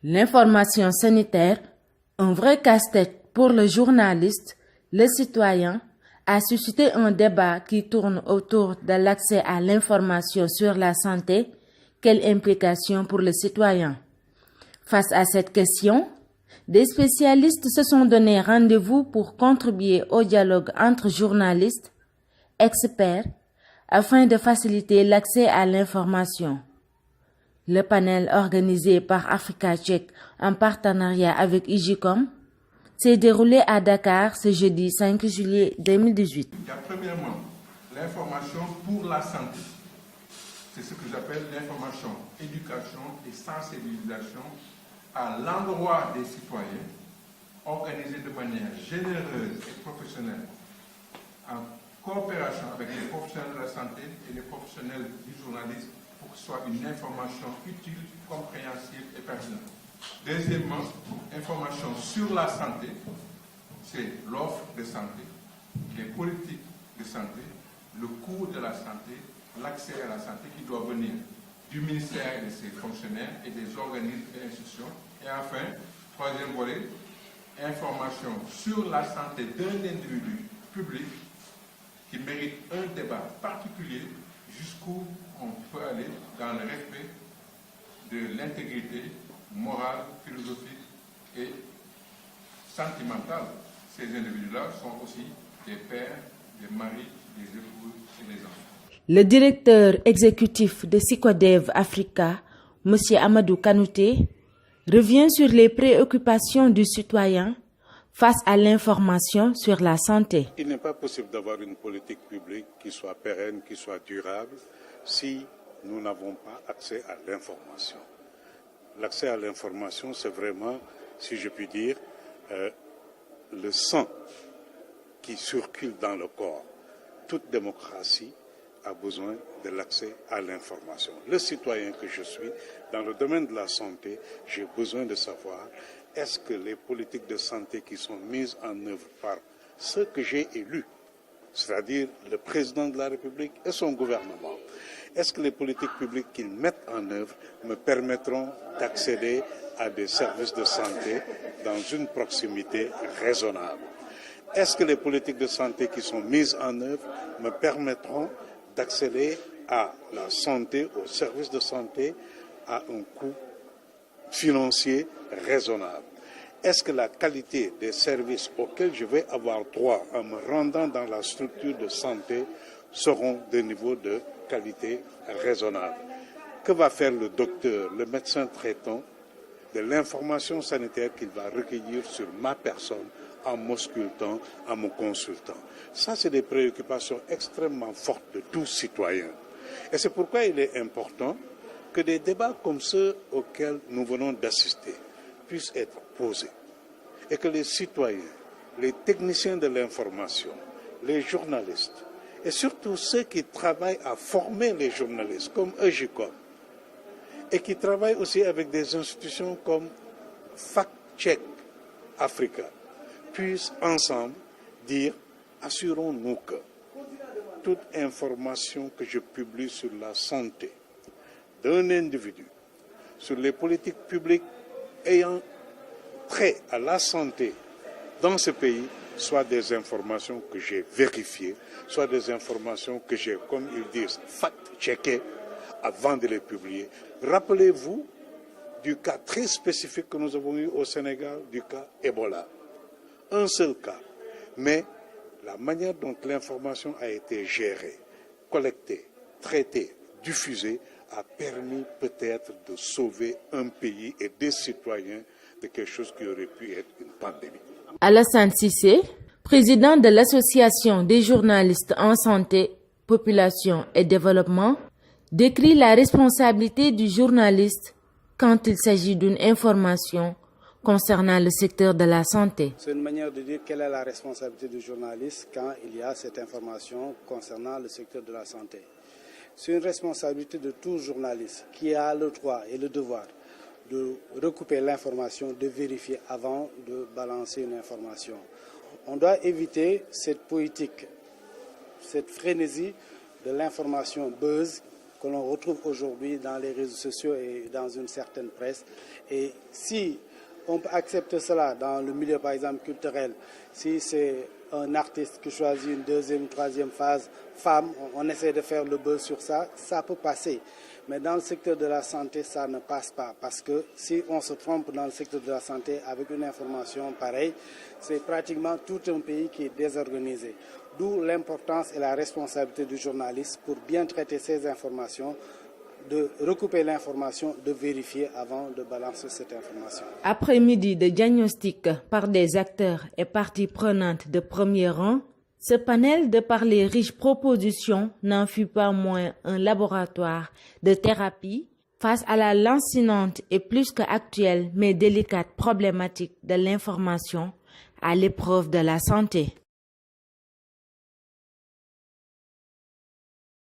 L'information sanitaire, un vrai casse-tête pour le journaliste, le citoyen, a suscité un débat qui tourne autour de l'accès à l'information sur la santé. Quelles implications pour le citoyen? Face à cette question, des spécialistes se sont donné rendez-vous pour contribuer au dialogue entre journalistes, experts, afin de faciliter l'accès à l'information. Le panel organisé par Africa Check en partenariat avec IGCOM s'est déroulé à Dakar ce jeudi 5 juillet 2018. Il y a premièrement l'information pour la santé. C'est ce que j'appelle l'information, éducation et sensibilisation à l'endroit des citoyens, organisée de manière généreuse et professionnelle, en coopération avec les professionnels de la santé et les professionnels du journalisme, pour que ce soit une information utile, compréhensible et pertinente. Deuxièmement, information sur la santé, c'est l'offre de santé, les politiques de santé, le coût de la santé, l'accès à la santé qui doit venir du ministère et de ses fonctionnaires et des organismes et institutions. Et enfin, troisième volet, information sur la santé d'un individu public qui mérite un débat particulier jusqu'où on peut aller dans le respect de l'intégrité morale, philosophique et sentimentale. Ces individus-là sont aussi des pères, des maris, des épouses et des enfants. Le directeur exécutif de Psychodev Africa, M. Amadou Kanouté, revient sur les préoccupations du citoyen face à l'information sur la santé. Il n'est pas possible d'avoir une politique publique qui soit pérenne, qui soit durable, si nous n'avons pas accès à l'information. L'accès à l'information, c'est vraiment, si je puis dire, le sang qui circule dans le corps. Toute démocratie a besoin de l'accès à l'information. Le citoyen que je suis, dans le domaine de la santé, j'ai besoin de savoir est-ce que les politiques de santé qui sont mises en œuvre par ceux que j'ai élus, c'est-à-dire le président de la République et son gouvernement, est-ce que les politiques publiques qu'ils mettent en œuvre me permettront d'accéder à des services de santé dans une proximité raisonnable? Est-ce que les politiques de santé qui sont mises en œuvre me permettront d'accéder à la santé, aux services de santé, à un coût financier raisonnable? Est-ce que la qualité des services auxquels je vais avoir droit en me rendant dans la structure de santé seront de niveau de qualité raisonnable? Que va faire le docteur, le médecin traitant de l'information sanitaire qu'il va recueillir sur ma personne en m'auscultant, en me consultant? Ça, c'est des préoccupations extrêmement fortes de tout citoyen. Et c'est pourquoi il est important que des débats comme ceux auxquels nous venons d'assister puissent être posés. Et que les citoyens, les techniciens de l'information, les journalistes, et surtout ceux qui travaillent à former les journalistes, comme EGICOM, et qui travaillent aussi avec des institutions comme Fact Check Africa, puissent ensemble dire, assurons-nous que toute information que je publie sur la santé d'un individu, sur les politiques publiques ayant trait à la santé dans ce pays, soit des informations que j'ai vérifiées, soit des informations que j'ai, comme ils disent, fact-checkées avant de les publier. Rappelez-vous du cas très spécifique que nous avons eu au Sénégal, du cas Ebola. Un seul cas, mais la manière dont l'information a été gérée, collectée, traitée, diffusée, a permis peut-être de sauver un pays et des citoyens de quelque chose qui aurait pu être une pandémie. Alassane Cissé, président de l'Association des journalistes en santé, population et développement, décrit la responsabilité du journaliste quand il s'agit d'une information concernant le secteur de la santé. C'est une manière de dire quelle est la responsabilité du journaliste quand il y a cette information concernant le secteur de la santé. C'est une responsabilité de tout journaliste qui a le droit et le devoir de recouper l'information, de vérifier avant de balancer une information. On doit éviter cette politique, cette frénésie de l'information buzz que l'on retrouve aujourd'hui dans les réseaux sociaux et dans une certaine presse. Et si on peut accepter cela dans le milieu, par exemple, culturel, si c'est un artiste qui choisit une deuxième, troisième phase, femme, on essaie de faire le buzz sur ça, ça peut passer. Mais dans le secteur de la santé, ça ne passe pas. Parce que si on se trompe dans le secteur de la santé avec une information pareille, c'est pratiquement tout un pays qui est désorganisé. D'où l'importance et la responsabilité du journaliste pour bien traiter ces informations, de recouper l'information, de vérifier avant de balancer cette information. Après-midi de diagnostic par des acteurs et parties prenantes de premier rang, ce panel, de par les riches propositions, n'en fut pas moins un laboratoire de thérapie face à la lancinante et plus qu'actuelle mais délicate problématique de l'information à l'épreuve de la santé.